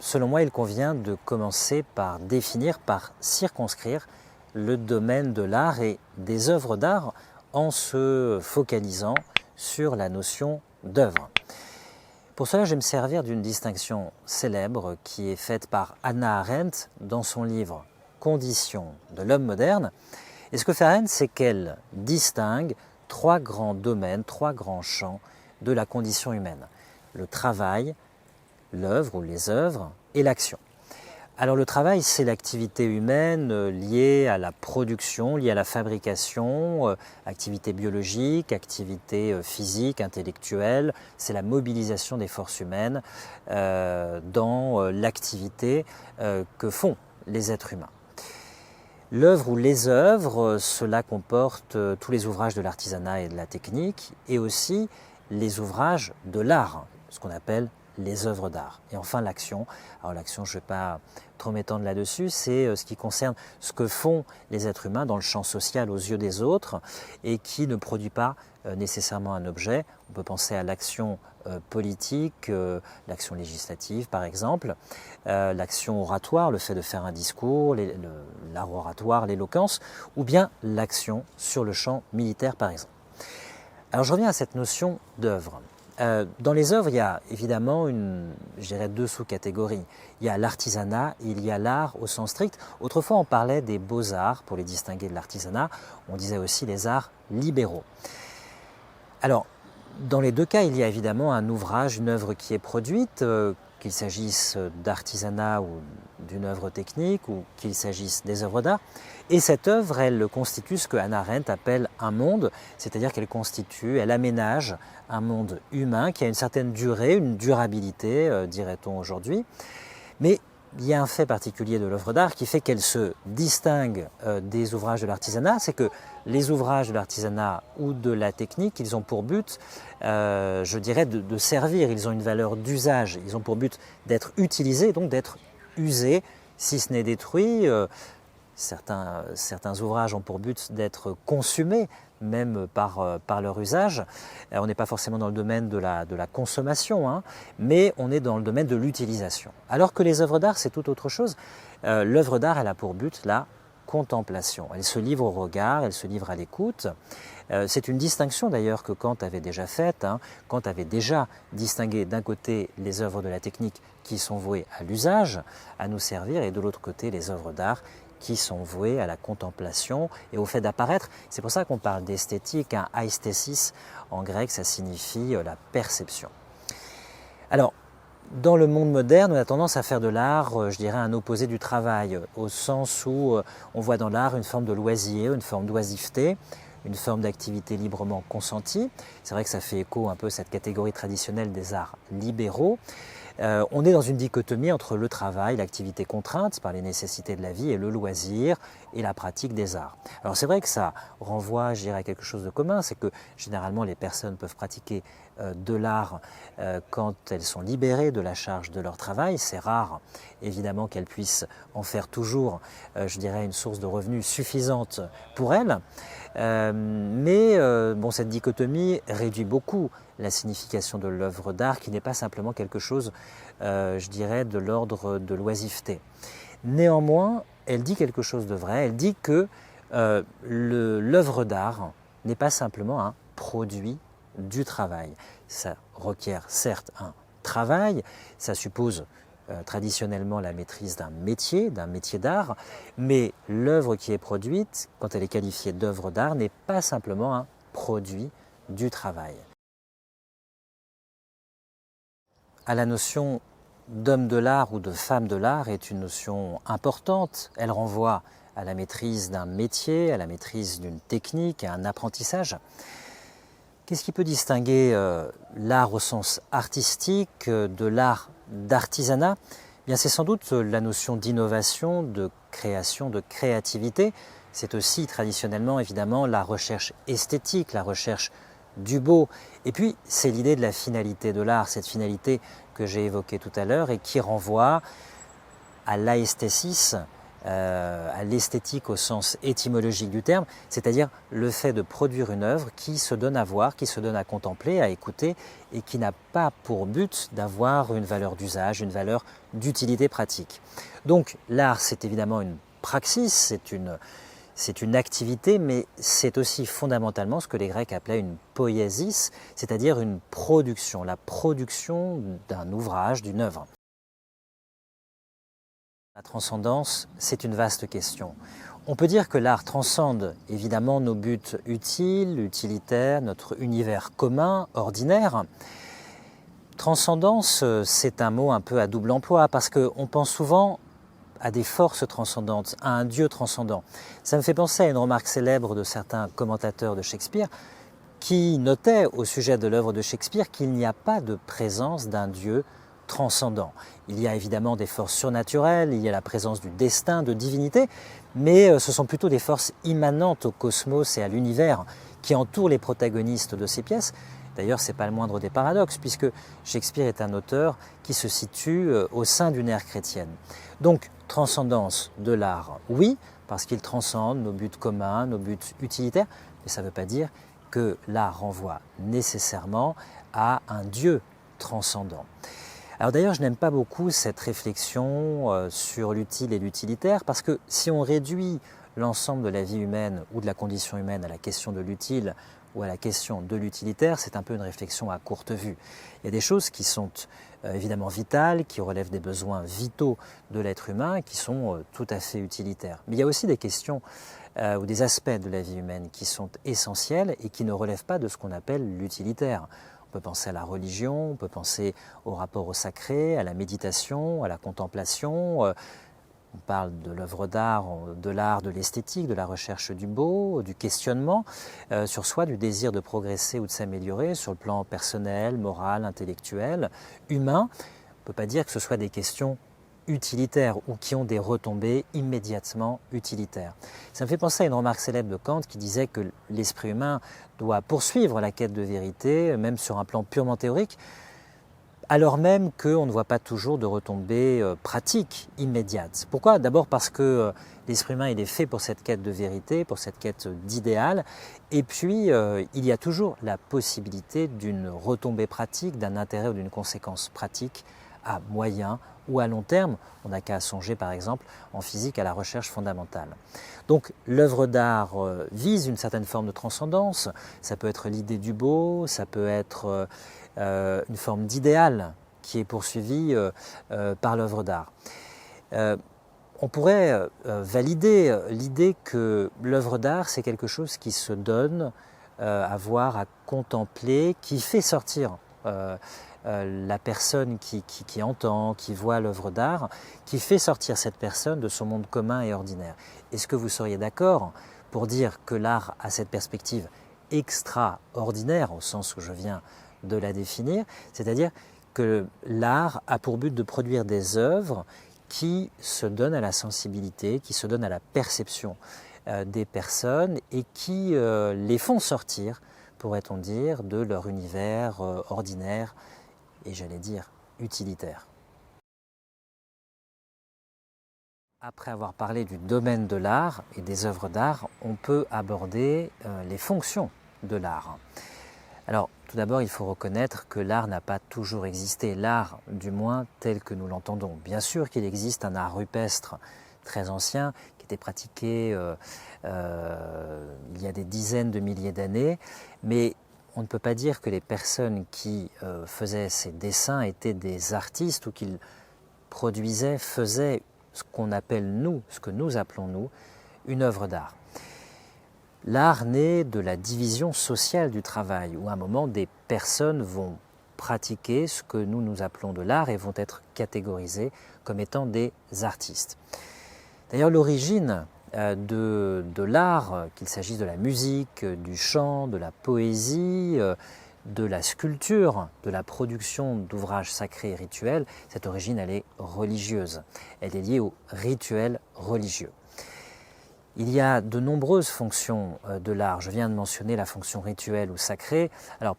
selon moi, il convient de commencer par définir, par circonscrire le domaine de l'art et des œuvres d'art en se focalisant sur la notion d'œuvre. Pour cela, je vais me servir d'une distinction célèbre qui est faite par Hannah Arendt dans son livre « Conditions de l'homme moderne ». Et ce que fait Arendt, c'est qu'elle distingue trois grands domaines, trois grands champs de la condition humaine. Le travail, l'œuvre ou les œuvres et l'action. Alors le travail, c'est l'activité humaine liée à la production, liée à la fabrication, activité biologique, activité physique, intellectuelle. C'est la mobilisation des forces humaines dans l'activité que font les êtres humains. L'œuvre ou les œuvres, cela comporte tous les ouvrages de l'artisanat et de la technique et aussi les ouvrages de l'art, ce qu'on appelle les œuvres d'art. Et enfin l'action. Alors l'action, je ne vais pas trop m'étendre là-dessus, c'est ce qui concerne ce que font les êtres humains dans le champ social aux yeux des autres et qui ne produit pas nécessairement un objet. On peut penser à l'action politique, l'action législative par exemple, l'action oratoire, le fait de faire un discours, l'art oratoire, l'éloquence, ou bien l'action sur le champ militaire par exemple. Alors je reviens à cette notion d'œuvre. Dans les œuvres, il y a évidemment deux sous-catégories. Il y a l'artisanat, il y a l'art au sens strict. Autrefois, on parlait des beaux-arts pour les distinguer de l'artisanat. On disait aussi les arts libéraux. Alors, dans les deux cas, il y a évidemment un ouvrage, une œuvre qui est produite, qu'il s'agisse d'artisanat ou d'une œuvre technique ou qu'il s'agisse des œuvres d'art. Et cette œuvre, elle constitue ce que Hannah Arendt appelle un monde, c'est-à-dire elle aménage un monde humain qui a une certaine durée, une durabilité, dirait-on aujourd'hui. Mais il y a un fait particulier de l'œuvre d'art qui fait qu'elle se distingue des ouvrages de l'artisanat, c'est que les ouvrages de l'artisanat ou de la technique, ils ont pour but, je dirais, de servir, ils ont une valeur d'usage, ils ont pour but d'être utilisés, donc d'être usés, si ce n'est détruits. Certains ouvrages ont pour but d'être consumés, même par leur usage. On n'est pas forcément dans le domaine de la consommation, hein, mais on est dans le domaine de l'utilisation. Alors que les œuvres d'art, c'est tout autre chose. L'œuvre d'art, elle a pour but la contemplation. Elle se livre au regard, elle se livre à l'écoute. C'est une distinction d'ailleurs que Kant avait déjà faite. Hein. Kant avait déjà distingué d'un côté les œuvres de la technique qui sont vouées à l'usage, à nous servir, et de l'autre côté les œuvres d'art qui sont vouées à la contemplation et au fait d'apparaître. C'est pour ça qu'on parle d'esthétique, hein. Aesthesis, en grec, ça signifie la perception. Alors, dans le monde moderne, on a tendance à faire de l'art, je dirais, un opposé du travail, au sens où on voit dans l'art une forme de loisir, une forme d'oisiveté, une forme d'activité librement consentie. C'est vrai que ça fait écho un peu à cette catégorie traditionnelle des arts libéraux. On est dans une dichotomie entre le travail, l'activité contrainte par les nécessités de la vie, et le loisir et la pratique des arts. Alors c'est vrai que ça renvoie, je dirais, à quelque chose de commun, c'est que généralement les personnes peuvent pratiquer de l'art quand elles sont libérées de la charge de leur travail. C'est rare, évidemment, qu'elles puissent en faire toujours, je dirais, une source de revenus suffisante pour elles. Mais cette dichotomie réduit beaucoup la signification de l'œuvre d'art, qui n'est pas simplement quelque chose, je dirais, de l'ordre de l'oisiveté. Néanmoins, elle dit quelque chose de vrai. Elle dit que l'œuvre d'art n'est pas simplement un produit du travail. Ça requiert certes un travail, ça suppose traditionnellement la maîtrise d'un métier d'art, mais l'œuvre qui est produite, quand elle est qualifiée d'œuvre d'art, n'est pas simplement un produit du travail. À la notion d'homme de l'art ou de femme de l'art est une notion importante. Elle renvoie à la maîtrise d'un métier, à la maîtrise d'une technique, à un apprentissage. Qu'est-ce qui peut distinguer l'art au sens artistique de l'art d'artisanat? Bien, c'est sans doute la notion d'innovation, de création, de créativité. C'est aussi traditionnellement, évidemment, la recherche esthétique, la recherche du beau. Et puis, c'est l'idée de la finalité de l'art, cette finalité que j'ai évoquée tout à l'heure et qui renvoie à l'aesthésis, à l'esthétique au sens étymologique du terme, c'est-à-dire le fait de produire une œuvre qui se donne à voir, qui se donne à contempler, à écouter, et qui n'a pas pour but d'avoir une valeur d'usage, une valeur d'utilité pratique. Donc l'art, c'est évidemment une praxis, c'est une activité, mais c'est aussi fondamentalement ce que les Grecs appelaient une poiesis, c'est-à-dire une production, la production d'un ouvrage, d'une œuvre. La transcendance, c'est une vaste question. On peut dire que l'art transcende évidemment nos buts utiles, utilitaires, notre univers commun, ordinaire. Transcendance, c'est un mot un peu à double emploi parce qu'on pense souvent à des forces transcendantes, à un Dieu transcendant. Ça me fait penser à une remarque célèbre de certains commentateurs de Shakespeare qui notaient au sujet de l'œuvre de Shakespeare qu'il n'y a pas de présence d'un Dieu transcendant. Il y a évidemment des forces surnaturelles, il y a la présence du destin, de divinité, mais ce sont plutôt des forces immanentes au cosmos et à l'univers qui entourent les protagonistes de ces pièces. D'ailleurs, ce n'est pas le moindre des paradoxes, puisque Shakespeare est un auteur qui se situe au sein d'une ère chrétienne. Donc, transcendance de l'art, oui, parce qu'il transcende nos buts communs, nos buts utilitaires, mais ça ne veut pas dire que l'art renvoie nécessairement à un Dieu transcendant. Alors d'ailleurs, je n'aime pas beaucoup cette réflexion sur l'utile et l'utilitaire, parce que si on réduit l'ensemble de la vie humaine ou de la condition humaine à la question de l'utile ou à la question de l'utilitaire, c'est un peu une réflexion à courte vue. Il y a des choses qui sont évidemment vitales, qui relèvent des besoins vitaux de l'être humain, qui sont tout à fait utilitaires. Mais il y a aussi des questions ou des aspects de la vie humaine qui sont essentiels et qui ne relèvent pas de ce qu'on appelle l'utilitaire. On peut penser à la religion, on peut penser au rapport au sacré, à la méditation, à la contemplation. On parle de l'œuvre d'art, de l'art, de l'esthétique, de la recherche du beau, du questionnement sur soi, du désir de progresser ou de s'améliorer sur le plan personnel, moral, intellectuel, humain. On ne peut pas dire que ce soit des questions utilitaires ou qui ont des retombées immédiatement utilitaires. Ça me fait penser à une remarque célèbre de Kant qui disait que l'esprit humain doit poursuivre la quête de vérité, même sur un plan purement théorique, alors même qu'on ne voit pas toujours de retombées pratiques immédiates. Pourquoi? D'abord parce que l'esprit humain il est fait pour cette quête de vérité, pour cette quête d'idéal, et puis il y a toujours la possibilité d'une retombée pratique, d'un intérêt ou d'une conséquence pratique à moyen ou à long terme. On n'a qu'à songer par exemple en physique à la recherche fondamentale. Donc l'œuvre d'art vise une certaine forme de transcendance, ça peut être l'idée du beau, ça peut être une forme d'idéal qui est poursuivie par l'œuvre d'art. On pourrait valider l'idée que l'œuvre d'art c'est quelque chose qui se donne à voir, à contempler, qui fait sortir la personne qui entend, qui voit l'œuvre d'art, qui fait sortir cette personne de son monde commun et ordinaire. Est-ce que vous seriez d'accord pour dire que l'art a cette perspective extraordinaire, au sens où je viens de la définir, c'est-à-dire que l'art a pour but de produire des œuvres qui se donnent à la sensibilité, qui se donnent à la perception des personnes et qui les font sortir, pourrait-on dire, de leur univers ordinaire et j'allais dire utilitaire. Après avoir parlé du domaine de l'art et des œuvres d'art, on peut aborder les fonctions de l'art. Alors, tout d'abord, il faut reconnaître que l'art n'a pas toujours existé, l'art du moins tel que nous l'entendons. Bien sûr qu'il existe un art rupestre très ancien qui était pratiqué il y a des dizaines de milliers d'années, mais on ne peut pas dire que les personnes qui faisaient ces dessins étaient des artistes ou qu'ils produisaient, faisaient ce qu'on appelle nous, ce que nous appelons nous, une œuvre d'art. L'art naît de la division sociale du travail, où à un moment des personnes vont pratiquer ce que nous appelons de l'art et vont être catégorisées comme étant des artistes. D'ailleurs, l'origine de l'art, qu'il s'agisse de la musique, du chant, de la poésie, de la sculpture, de la production d'ouvrages sacrés et rituels, cette origine elle est religieuse. Elle est liée aux rituels religieux. Il y a de nombreuses fonctions de l'art. Je viens de mentionner la fonction rituelle ou sacrée. Alors,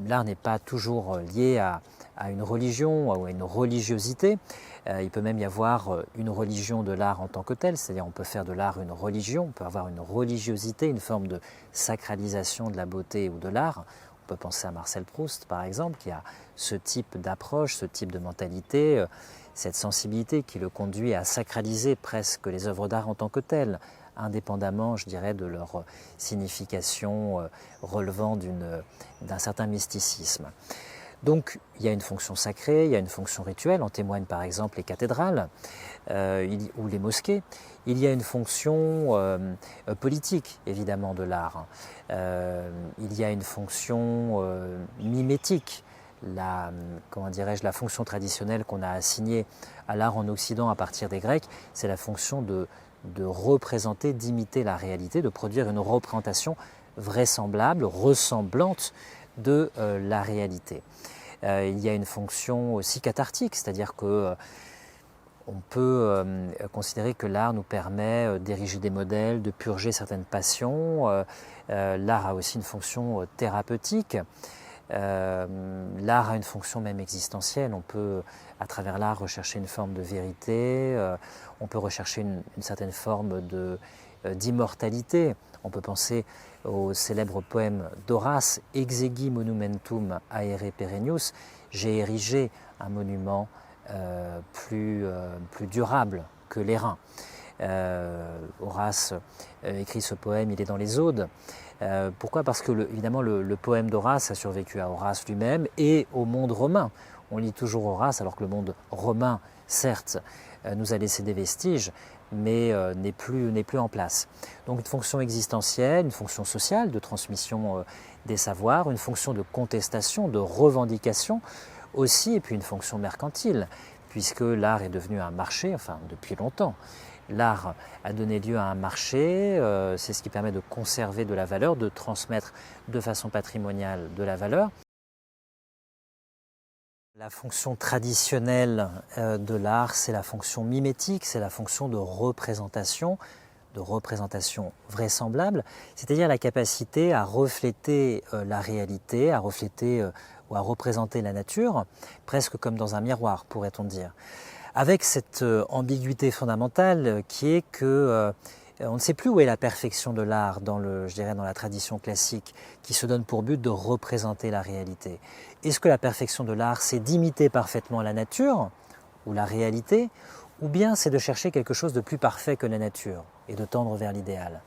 l'art n'est pas toujours lié à à une religion ou à une religiosité. Il peut même y avoir une religion de l'art en tant que telle, c'est-à-dire on peut faire de l'art une religion, on peut avoir une religiosité, une forme de sacralisation de la beauté ou de l'art. On peut penser à Marcel Proust par exemple, qui a ce type d'approche, ce type de mentalité, cette sensibilité qui le conduit à sacraliser presque les œuvres d'art en tant que telles, indépendamment, je dirais, de leur signification relevant d'un certain mysticisme. Donc il y a une fonction sacrée, il y a une fonction rituelle, en témoignent par exemple les cathédrales ou les mosquées. Il y a une fonction politique, évidemment, de l'art. Il y a une fonction mimétique. Comment dirais-je, la fonction traditionnelle qu'on a assignée à l'art en Occident à partir des Grecs, c'est la fonction de représenter, d'imiter la réalité, de produire une représentation vraisemblable, ressemblante de la réalité. Il y a une fonction aussi cathartique, c'est-à-dire que on peut considérer que l'art nous permet d'ériger des modèles, de purger certaines passions. L'art a aussi une fonction thérapeutique. L'art a une fonction même existentielle. On peut, à travers l'art, rechercher une forme de vérité. On peut rechercher une certaine forme d'immortalité. On peut penser au célèbre poème d'Horace, Exegi monumentum aere perennius. J'ai érigé un monument plus durable que l'airain. Horace écrit ce poème, il est dans les Odes. Pourquoi? Parce que évidemment le poème d'Horace a survécu à Horace lui-même et au monde romain. On lit toujours Horace alors que le monde romain, certes, nous a laissé des vestiges, mais n'est plus en place. Donc une fonction existentielle, une fonction sociale de transmission des savoirs, une fonction de contestation, de revendication aussi, et puis une fonction mercantile, puisque l'art est devenu un marché, enfin depuis longtemps. L'art a donné lieu à un marché, c'est ce qui permet de conserver de la valeur, de transmettre de façon patrimoniale de la valeur. La fonction traditionnelle de l'art, c'est la fonction mimétique, c'est la fonction de représentation vraisemblable, c'est-à-dire la capacité à refléter la réalité, à refléter ou à représenter la nature, presque comme dans un miroir, pourrait-on dire. Avec cette ambiguïté fondamentale qui est que on ne sait plus où est la perfection de l'art dans la tradition classique qui se donne pour but de représenter la réalité. Est-ce que la perfection de l'art, c'est d'imiter parfaitement la nature ou la réalité, ou bien c'est de chercher quelque chose de plus parfait que la nature et de tendre vers l'idéal?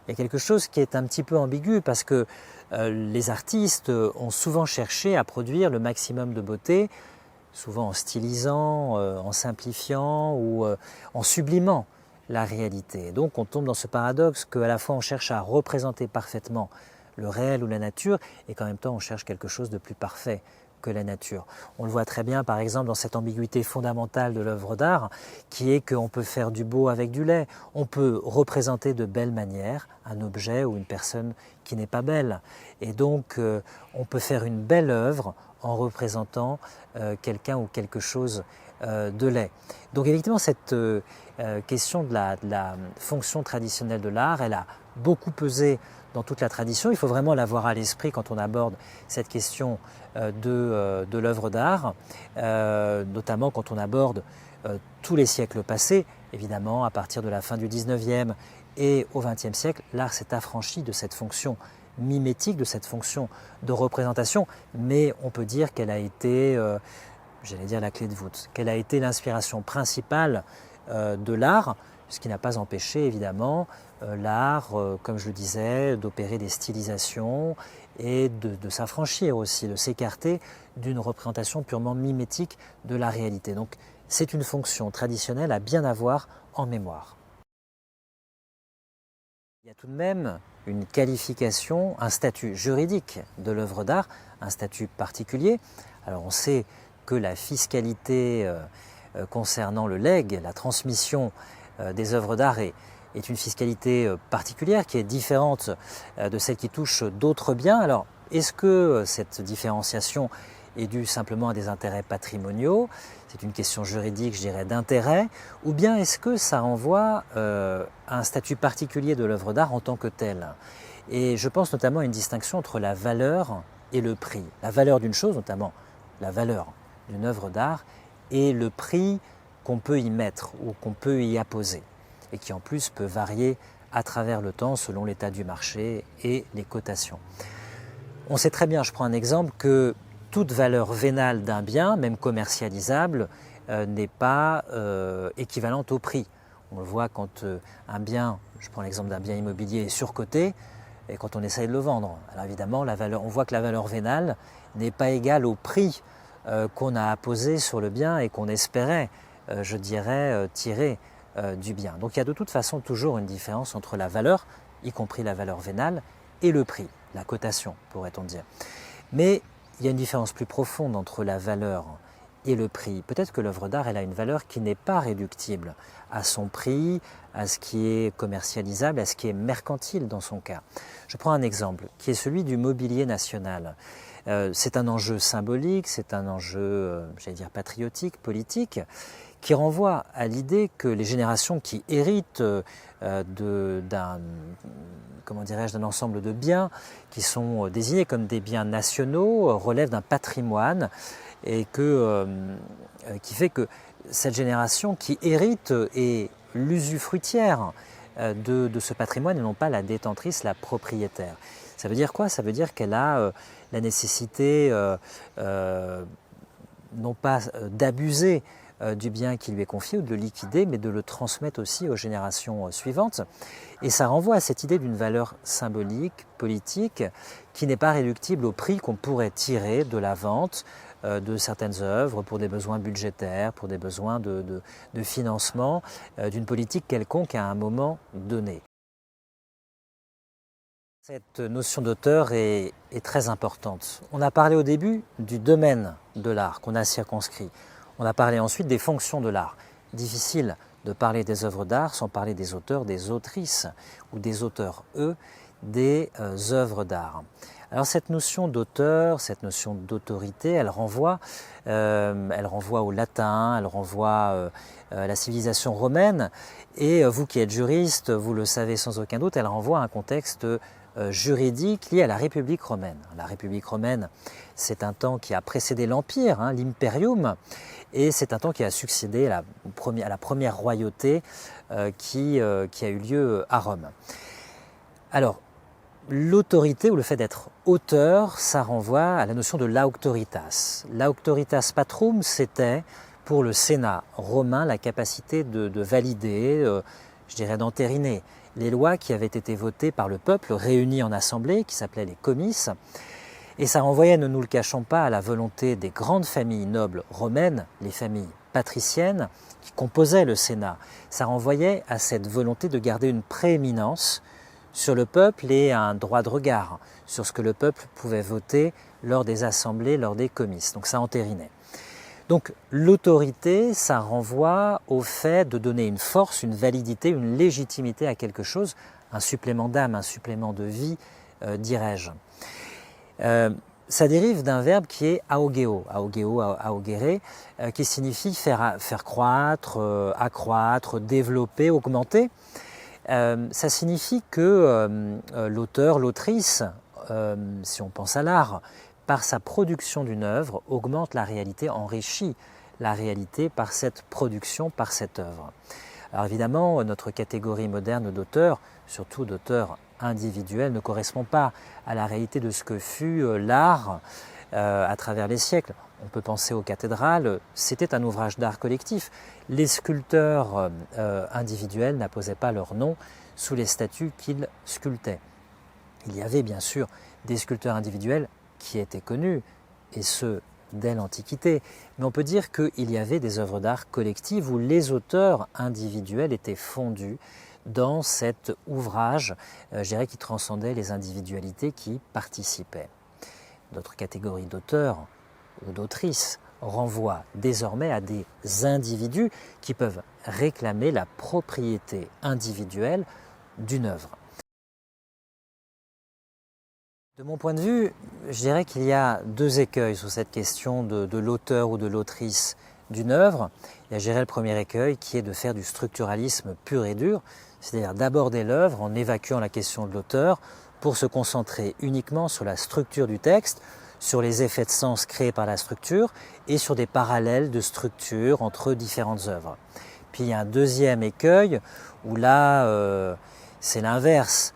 Il y a quelque chose qui est un petit peu ambigu parce que les artistes ont souvent cherché à produire le maximum de beauté, souvent en stylisant, en simplifiant ou en sublimant la réalité. Donc on tombe dans ce paradoxe qu'à la fois on cherche à représenter parfaitement le réel ou la nature et qu'en même temps on cherche quelque chose de plus parfait que la nature. On le voit très bien par exemple dans cette ambiguïté fondamentale de l'œuvre d'art qui est qu'on peut faire du beau avec du laid, on peut représenter de belle manière un objet ou une personne qui n'est pas belle et donc on peut faire une belle œuvre en représentant quelqu'un ou quelque chose de laid. Donc effectivement cette question de la fonction traditionnelle de l'art, elle a beaucoup pesé dans toute la tradition. Il faut vraiment l'avoir à l'esprit quand on aborde cette question de l'œuvre d'art, notamment quand on aborde tous les siècles passés. Évidemment, à partir de la fin du 19e et au 20e siècle, l'art s'est affranchi de cette fonction mimétique, de cette fonction de représentation, mais on peut dire qu'elle a été, j'allais dire la clé de voûte, qu'elle a été l'inspiration principale de l'art, ce qui n'a pas empêché évidemment l'art, comme je le disais, d'opérer des stylisations et de s'affranchir aussi, de s'écarter d'une représentation purement mimétique de la réalité. Donc c'est une fonction traditionnelle à bien avoir en mémoire. Il y a tout de même une qualification, un statut juridique de l'œuvre d'art, un statut particulier. Alors on sait que la fiscalité concernant le legs, la transmission des œuvres d'art est une fiscalité particulière qui est différente de celle qui touche d'autres biens. Alors est-ce que cette différenciation est due simplement à des intérêts patrimoniaux? C'est une question juridique, je dirais, d'intérêt. Ou bien est-ce que ça renvoie à un statut particulier de l'œuvre d'art en tant que telle? Et je pense notamment à une distinction entre la valeur et le prix. La valeur d'une chose, notamment la valeur d'une œuvre d'art et le prix qu'on peut y mettre ou qu'on peut y apposer, et qui en plus peut varier à travers le temps selon l'état du marché et les cotations. On sait très bien, je prends un exemple, que toute valeur vénale d'un bien, même commercialisable, n'est pas équivalente au prix. On le voit quand un bien, je prends l'exemple d'un bien immobilier, est surcoté, et quand on essaye de le vendre. Alors évidemment, on voit que la valeur vénale n'est pas égale au prix qu'on a apposé sur le bien et qu'on espérait, je dirais, tirer du bien. Donc il y a de toute façon toujours une différence entre la valeur, y compris la valeur vénale, et le prix, la cotation, pourrait-on dire. Mais il y a une différence plus profonde entre la valeur et le prix. Peut-être que l'œuvre d'art, elle a une valeur qui n'est pas réductible à son prix, à ce qui est commercialisable, à ce qui est mercantile dans son cas. Je prends un exemple qui est celui du mobilier national. C'est un enjeu symbolique, c'est un enjeu, j'allais dire patriotique, politique, qui renvoie à l'idée que les générations qui héritent d'un ensemble de biens qui sont désignés comme des biens nationaux relèvent d'un patrimoine et qui fait que cette génération qui hérite est l'usufruitière de ce patrimoine et non pas la détentrice, la propriétaire. Ça veut dire quoi? Ça veut dire qu'elle a la nécessité non pas d'abuser du bien qui lui est confié ou de le liquider, mais de le transmettre aussi aux générations suivantes. Et ça renvoie à cette idée d'une valeur symbolique, politique, qui n'est pas réductible au prix qu'on pourrait tirer de la vente de certaines œuvres pour des besoins budgétaires, pour des besoins de financement d'une politique quelconque à un moment donné. Cette notion d'auteur est très importante. On a parlé au début du domaine de l'art qu'on a circonscrit. On a parlé ensuite des fonctions de l'art. Difficile de parler des œuvres d'art sans parler des auteurs, des autrices ou des auteurs, eux, des œuvres d'art. Alors cette notion d'auteur, cette notion d'autorité, elle renvoie au latin, elle renvoie à la civilisation romaine, et vous qui êtes juriste, vous le savez sans aucun doute, elle renvoie à un contexte juridique lié à la République romaine. La République romaine, c'est un temps qui a précédé l'Empire, l'imperium, et c'est un temps qui a succédé à la première royauté qui a eu lieu à Rome. Alors, l'autorité ou le fait d'être auteur, ça renvoie à la notion de l'auctoritas. L'auctoritas patrum, c'était pour le Sénat romain la capacité de valider, je dirais d'entériner, les lois qui avaient été votées par le peuple réuni en assemblée, qui s'appelaient les comices. Et ça renvoyait, ne nous le cachons pas, à la volonté des grandes familles nobles romaines, les familles patriciennes, qui composaient le Sénat. Ça renvoyait à cette volonté de garder une prééminence sur le peuple et un droit de regard sur ce que le peuple pouvait voter lors des assemblées, lors des comices. Donc ça entérinait. Donc l'autorité, ça renvoie au fait de donner une force, une validité, une légitimité à quelque chose, un supplément d'âme, un supplément de vie, dirais-je. Ça dérive d'un verbe qui est aogeo, aogere, qui signifie faire croître, accroître, développer, augmenter. Ça signifie que l'auteur, l'autrice, si on pense à l'art, par sa production d'une œuvre, augmente la réalité, enrichit la réalité par cette production, par cette œuvre. Alors évidemment, notre catégorie moderne d'auteurs, surtout d'auteurs individuels, ne correspond pas à la réalité de ce que fut l'art à travers les siècles. On peut penser aux cathédrales, c'était un ouvrage d'art collectif. Les sculpteurs individuels n'apposaient pas leur nom sous les statues qu'ils sculptaient. Il y avait bien sûr des sculpteurs individuels qui étaient connus, et ce, dès l'Antiquité. Mais on peut dire qu'il y avait des œuvres d'art collectives où les auteurs individuels étaient fondus dans cet ouvrage, je dirais, qui transcendait les individualités qui participaient. D'autres catégories d'auteurs ou d'autrices renvoient désormais à des individus qui peuvent réclamer la propriété individuelle d'une œuvre. De mon point de vue, je dirais qu'il y a deux écueils sur cette question de l'auteur ou de l'autrice d'une œuvre. Il y a, je dirais, le premier écueil qui est de faire du structuralisme pur et dur, c'est-à-dire d'aborder l'œuvre en évacuant la question de l'auteur pour se concentrer uniquement sur la structure du texte, sur les effets de sens créés par la structure et sur des parallèles de structure entre différentes œuvres. Puis il y a un deuxième écueil où là, c'est l'inverse.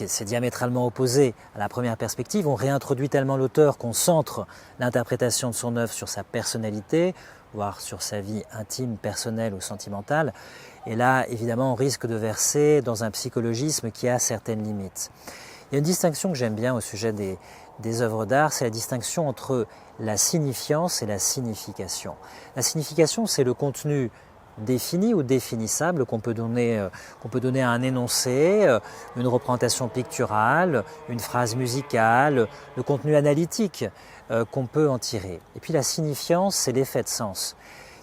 C'est diamétralement opposé à la première perspective. On réintroduit tellement l'auteur qu'on centre l'interprétation de son œuvre sur sa personnalité, voire sur sa vie intime, personnelle ou sentimentale. Et là, évidemment, on risque de verser dans un psychologisme qui a certaines limites. Il y a une distinction que j'aime bien au sujet des œuvres d'art, c'est la distinction entre la signifiance et la signification. La signification, c'est le contenu défini ou définissable qu'on peut donner à un énoncé, une représentation picturale, une phrase musicale, le contenu analytique qu'on peut en tirer. Et puis la signifiance, c'est l'effet de sens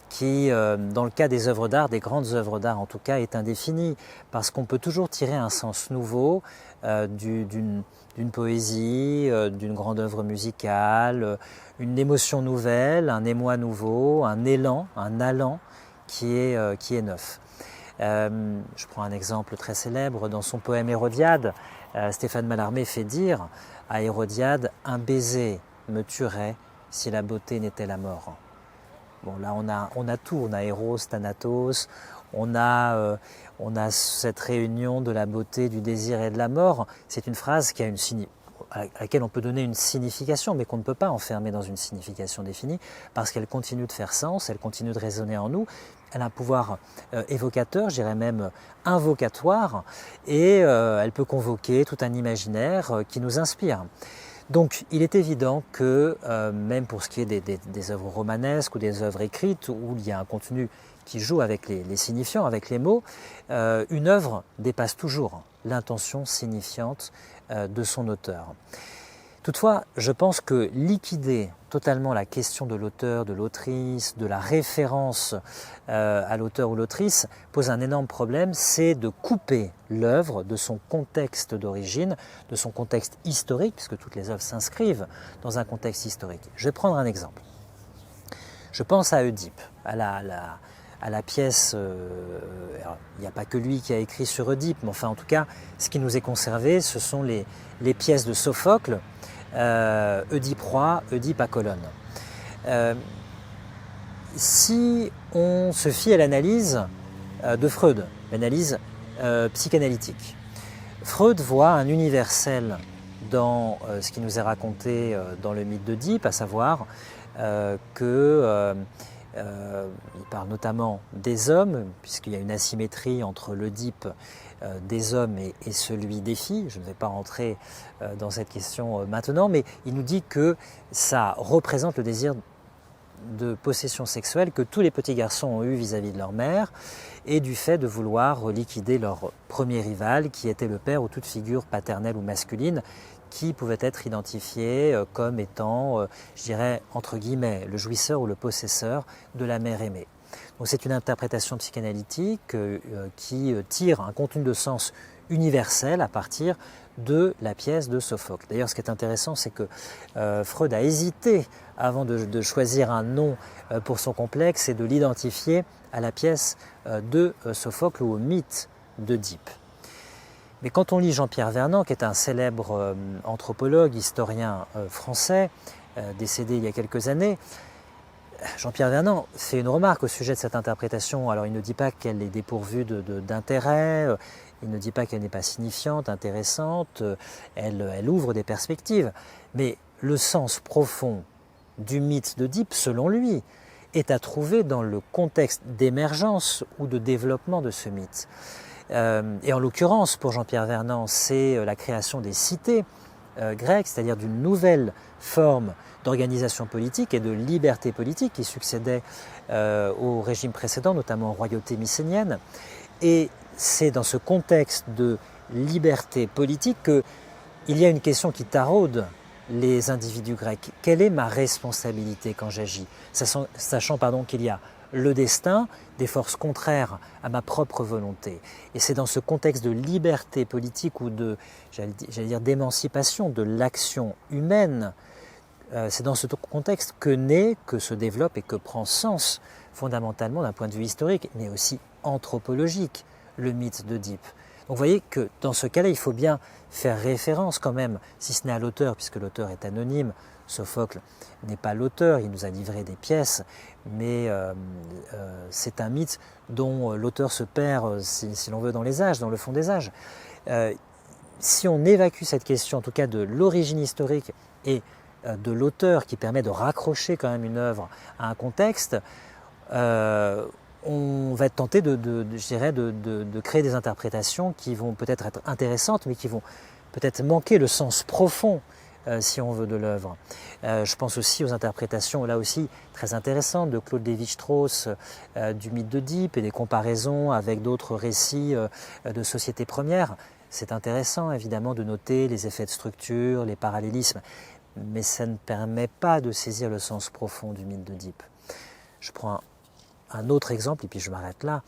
qui, dans le cas des œuvres d'art, des grandes œuvres d'art en tout cas, est indéfini parce qu'on peut toujours tirer un sens nouveau d'une poésie, d'une grande œuvre musicale, une émotion nouvelle, un émoi nouveau, un élan, un allant qui est neuf. Je prends un exemple très célèbre. Dans son poème Hérodiade, Stéphane Mallarmé fait dire à Hérodiade « Un baiser me tuerait si la beauté n'était la mort ». Bon, là, on a tout. On a Eros, Thanatos, on a cette réunion de la beauté, du désir et de la mort. C'est une phrase qui a à laquelle on peut donner une signification, mais qu'on ne peut pas enfermer dans une signification définie, parce qu'elle continue de faire sens, elle continue de résonner en nous, elle a un pouvoir évocateur, je dirais même invocatoire, et elle peut convoquer tout un imaginaire qui nous inspire. Donc il est évident que même pour ce qui est des œuvres romanesques ou des œuvres écrites où il y a un contenu qui joue avec les signifiants, avec les mots, une œuvre dépasse toujours l'intention signifiante de son auteur. Toutefois, je pense que liquider totalement la question de l'auteur, de l'autrice, de la référence à l'auteur ou l'autrice pose un énorme problème, c'est de couper l'œuvre de son contexte d'origine, de son contexte historique, puisque toutes les œuvres s'inscrivent dans un contexte historique. Je vais prendre un exemple. Je pense à Oedipe, à la pièce, il n'y a pas que lui qui a écrit sur Oedipe, mais enfin en tout cas, ce qui nous est conservé, ce sont les pièces de Sophocle, Oedipe roi, Oedipe à Colonne. Si on se fie à l'analyse de Freud, l'analyse psychanalytique, Freud voit un universel dans ce qui nous est raconté dans le mythe d'Oedipe, à savoir que il parle notamment des hommes, puisqu'il y a une asymétrie entre l'Oedipe des hommes et celui des filles. Je ne vais pas rentrer dans cette question maintenant, mais il nous dit que ça représente le désir de possession sexuelle que tous les petits garçons ont eu vis-à-vis de leur mère et du fait de vouloir liquider leur premier rival qui était le père ou toute figure paternelle ou masculine qui pouvait être identifié comme étant, je dirais, entre guillemets, le jouisseur ou le possesseur de la mère aimée. Donc c'est une interprétation psychanalytique qui tire un contenu de sens universel à partir de la pièce de Sophocle. D'ailleurs, ce qui est intéressant, c'est que Freud a hésité avant de choisir un nom pour son complexe et de l'identifier à la pièce de Sophocle ou au mythe d'Oedipe. Mais quand on lit Jean-Pierre Vernant, qui est un célèbre anthropologue, historien français, décédé il y a quelques années, Jean-Pierre Vernant fait une remarque au sujet de cette interprétation. Alors il ne dit pas qu'elle est dépourvue d'intérêt, il ne dit pas qu'elle n'est pas signifiante, intéressante, elle ouvre des perspectives. Mais le sens profond du mythe d'Oedipe, selon lui, est à trouver dans le contexte d'émergence ou de développement de ce mythe. Et en l'occurrence, pour Jean-Pierre Vernant, c'est la création des cités grecques, c'est-à-dire d'une nouvelle forme d'organisation politique et de liberté politique qui succédait au régime précédent, notamment aux royautés mycéniennes. Et c'est dans ce contexte de liberté politique qu'il y a une question qui taraude les individus grecs. Quelle est ma responsabilité quand j'agis ? Sachant qu'il y a le destin des forces contraires à ma propre volonté. Et c'est dans ce contexte de liberté politique ou d'émancipation de l'action humaine, c'est dans ce contexte que se développe et que prend sens fondamentalement d'un point de vue historique, mais aussi anthropologique, le mythe d'Oedipe. Donc vous voyez que dans ce cas-là, il faut bien faire référence quand même, si ce n'est à l'auteur, puisque l'auteur est anonyme, Sophocle n'est pas l'auteur, il nous a livré des pièces, mais c'est un mythe dont l'auteur se perd, si l'on veut, dans les âges, dans le fond des âges. Si on évacue cette question, en tout cas de l'origine historique et de l'auteur qui permet de raccrocher quand même une œuvre à un contexte, on va être tenté de créer des interprétations qui vont peut-être être intéressantes, mais qui vont peut-être manquer le sens profond, si on veut, de l'œuvre. Je pense aussi aux interprétations, là aussi, très intéressantes de Claude Lévi-Strauss du mythe d'Oedipe et des comparaisons avec d'autres récits de sociétés premières. C'est intéressant, évidemment, de noter les effets de structure, les parallélismes, mais ça ne permet pas de saisir le sens profond du mythe d'Oedipe. Je prends un autre exemple, et puis je m'arrête là,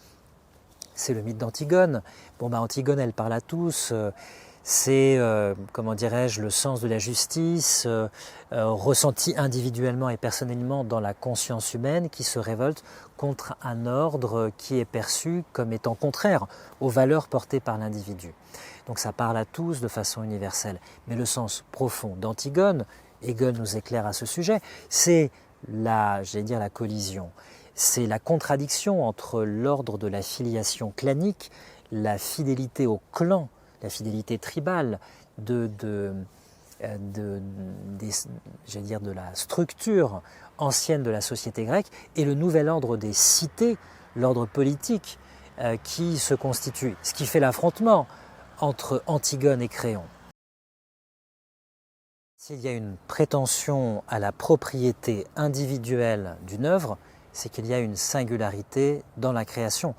c'est le mythe d'Antigone. Antigone, elle parle à tous, c'est, comment dirais-je, le sens de la justice, ressenti individuellement et personnellement dans la conscience humaine qui se révolte contre un ordre qui est perçu comme étant contraire aux valeurs portées par l'individu. Donc ça parle à tous de façon universelle. Mais le sens profond d'Antigone, Hegel nous éclaire à ce sujet, c'est la collision. C'est la contradiction entre l'ordre de la filiation clanique, la fidélité au clan, la fidélité tribale de la structure ancienne de la société grecque et le nouvel ordre des cités, l'ordre politique qui se constitue, ce qui fait l'affrontement entre Antigone et Créon. S'il y a une prétention à la propriété individuelle d'une œuvre, c'est qu'il y a une singularité dans la création.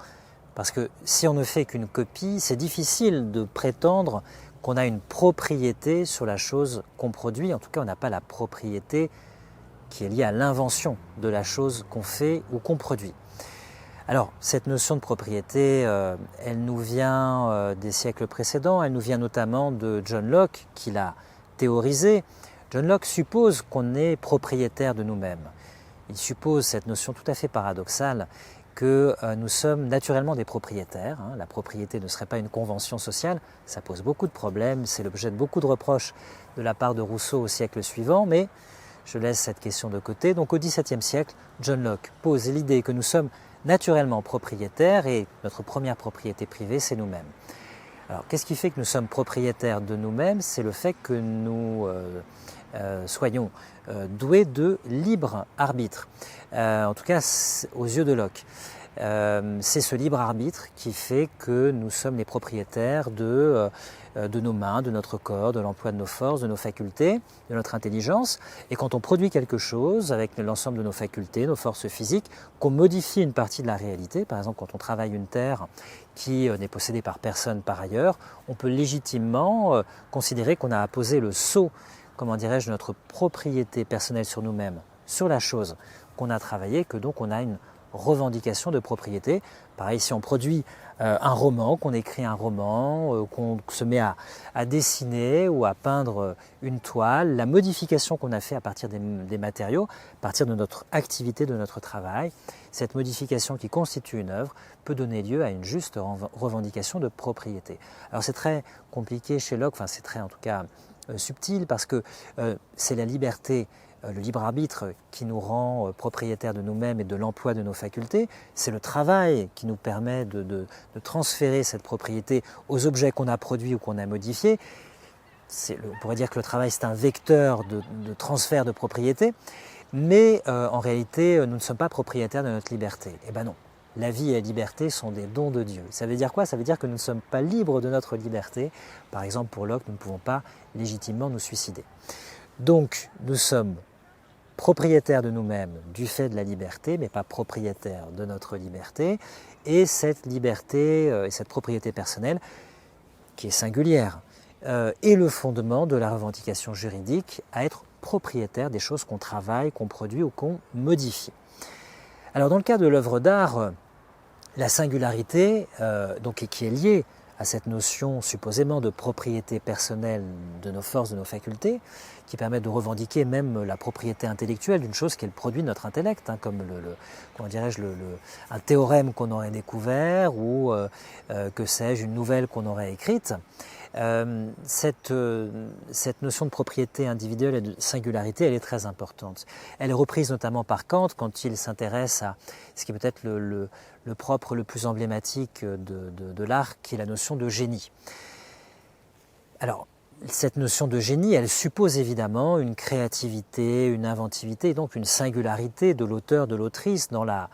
Parce que si on ne fait qu'une copie, c'est difficile de prétendre qu'on a une propriété sur la chose qu'on produit. En tout cas, on n'a pas la propriété qui est liée à l'invention de la chose qu'on fait ou qu'on produit. Alors, cette notion de propriété, elle nous vient des siècles précédents, elle nous vient notamment de John Locke, qui l'a théorisée. John Locke suppose qu'on est propriétaire de nous-mêmes. Il suppose cette notion tout à fait paradoxale que nous sommes naturellement des propriétaires. La propriété ne serait pas une convention sociale, ça pose beaucoup de problèmes, c'est l'objet de beaucoup de reproches de la part de Rousseau au siècle suivant, mais je laisse cette question de côté. Donc au XVIIe siècle, John Locke pose l'idée que nous sommes naturellement propriétaires et notre première propriété privée, c'est nous-mêmes. Alors qu'est-ce qui fait que nous sommes propriétaires de nous-mêmes? C'est le fait que nous soyons doués de libre arbitre, en tout cas aux yeux de Locke. C'est ce libre arbitre qui fait que nous sommes les propriétaires de nos mains, de notre corps, de l'emploi de nos forces, de nos facultés, de notre intelligence. Et quand on produit quelque chose avec l'ensemble de nos facultés, nos forces physiques, qu'on modifie une partie de la réalité, par exemple quand on travaille une terre qui n'est possédée par personne par ailleurs, on peut légitimement considérer qu'on a apposé le sceau, comment dirais-je, de notre propriété personnelle sur nous-mêmes, sur la chose qu'on a travaillée, que donc on a une revendication de propriété. Pareil, si on produit un roman, qu'on écrit un roman, qu'on se met à dessiner ou à peindre une toile, la modification qu'on a fait à partir des matériaux, à partir de notre activité, de notre travail, cette modification qui constitue une œuvre peut donner lieu à une juste revendication de propriété. Alors c'est très compliqué chez Locke, enfin c'est très en tout cas subtil parce que c'est la liberté, le libre arbitre qui nous rend propriétaires de nous-mêmes et de l'emploi de nos facultés. C'est le travail qui nous permet de transférer cette propriété aux objets qu'on a produits ou qu'on a modifiés. On pourrait dire que le travail c'est un vecteur de transfert de propriété, mais en réalité nous ne sommes pas propriétaires de notre liberté. Eh bien non. La vie et la liberté sont des dons de Dieu. Ça veut dire quoi? Ça veut dire que nous ne sommes pas libres de notre liberté. Par exemple, pour Locke, nous ne pouvons pas légitimement nous suicider. Donc, nous sommes propriétaires de nous-mêmes du fait de la liberté, mais pas propriétaires de notre liberté. Et cette liberté et cette propriété personnelle, qui est singulière, est le fondement de la revendication juridique à être propriétaire des choses qu'on travaille, qu'on produit ou qu'on modifie. Alors, dans le cas de l'œuvre d'art, la singularité, qui est liée à cette notion supposément de propriété personnelle de nos forces, de nos facultés, qui permet de revendiquer même la propriété intellectuelle d'une chose qui est le produit de notre intellect, comme un théorème qu'on aurait découvert ou, que sais-je, une nouvelle qu'on aurait écrite. Cette notion de propriété individuelle et de singularité, elle est très importante. Elle est reprise notamment par Kant quand il s'intéresse à ce qui est peut-être le propre le plus emblématique de l'art, qui est la notion de génie. Alors, cette notion de génie, elle suppose évidemment une créativité, une inventivité, et donc une singularité de l'auteur, de l'autrice dans la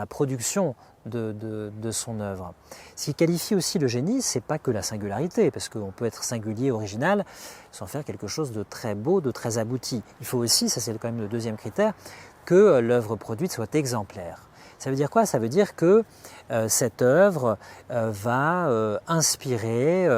production de son œuvre. Ce qui qualifie aussi le génie, c'est pas que la singularité, parce qu'on peut être singulier, original, sans faire quelque chose de très beau, de très abouti. Il faut aussi, ça c'est quand même le deuxième critère, que l'œuvre produite soit exemplaire. Ça veut dire quoi? Ça veut dire que cette œuvre va inspirer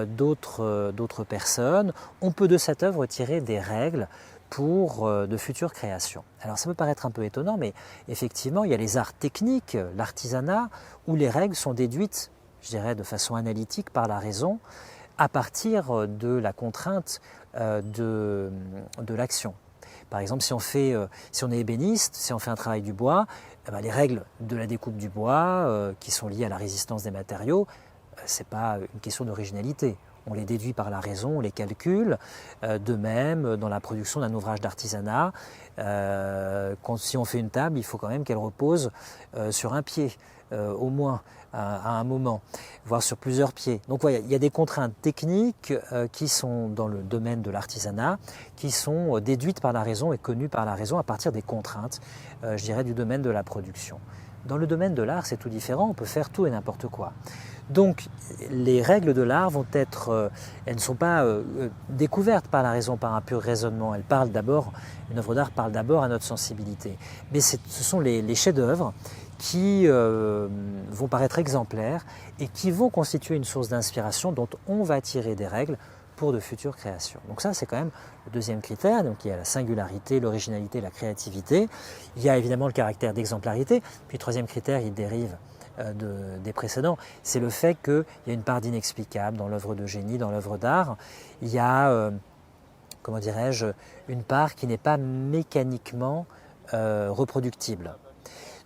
d'autres personnes. On peut de cette œuvre tirer des règles pour de futures créations. Alors ça peut paraître un peu étonnant, mais effectivement, il y a les arts techniques, l'artisanat, où les règles sont déduites, je dirais, de façon analytique par la raison, à partir de la contrainte de l'action. Par exemple, si on est ébéniste, si on fait un travail du bois, les règles de la découpe du bois, qui sont liées à la résistance des matériaux, ce n'est pas une question d'originalité. On les déduit par la raison, on les calcule. De même, dans la production d'un ouvrage d'artisanat, si on fait une table, il faut quand même qu'elle repose sur un pied, au moins, à un moment, voire sur plusieurs pieds. Donc voilà, il y a des contraintes techniques qui sont dans le domaine de l'artisanat, qui sont déduites par la raison et connues par la raison à partir des contraintes, je dirais, du domaine de la production. Dans le domaine de l'art, c'est tout différent, on peut faire tout et n'importe quoi. Donc les règles de l'art vont être, elles ne sont pas découvertes par la raison, par un pur raisonnement. Une œuvre d'art parle d'abord à notre sensibilité. Mais ce sont les chefs-d'œuvre qui vont paraître exemplaires et qui vont constituer une source d'inspiration dont on va tirer des règles pour de futures créations. Donc ça, c'est quand même le deuxième critère. Donc il y a la singularité, l'originalité, la créativité. Il y a évidemment le caractère d'exemplarité. Puis le troisième critère, il dérive des précédents, c'est le fait qu'il y a une part d'inexplicable dans l'œuvre de génie, dans l'œuvre d'art. Il y a, comment dirais-je, une part qui n'est pas mécaniquement reproductible.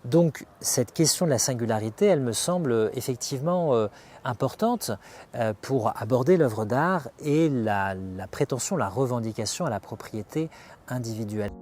Donc cette question de la singularité, elle me semble effectivement importante pour aborder l'œuvre d'art et la prétention, la revendication à la propriété individuelle.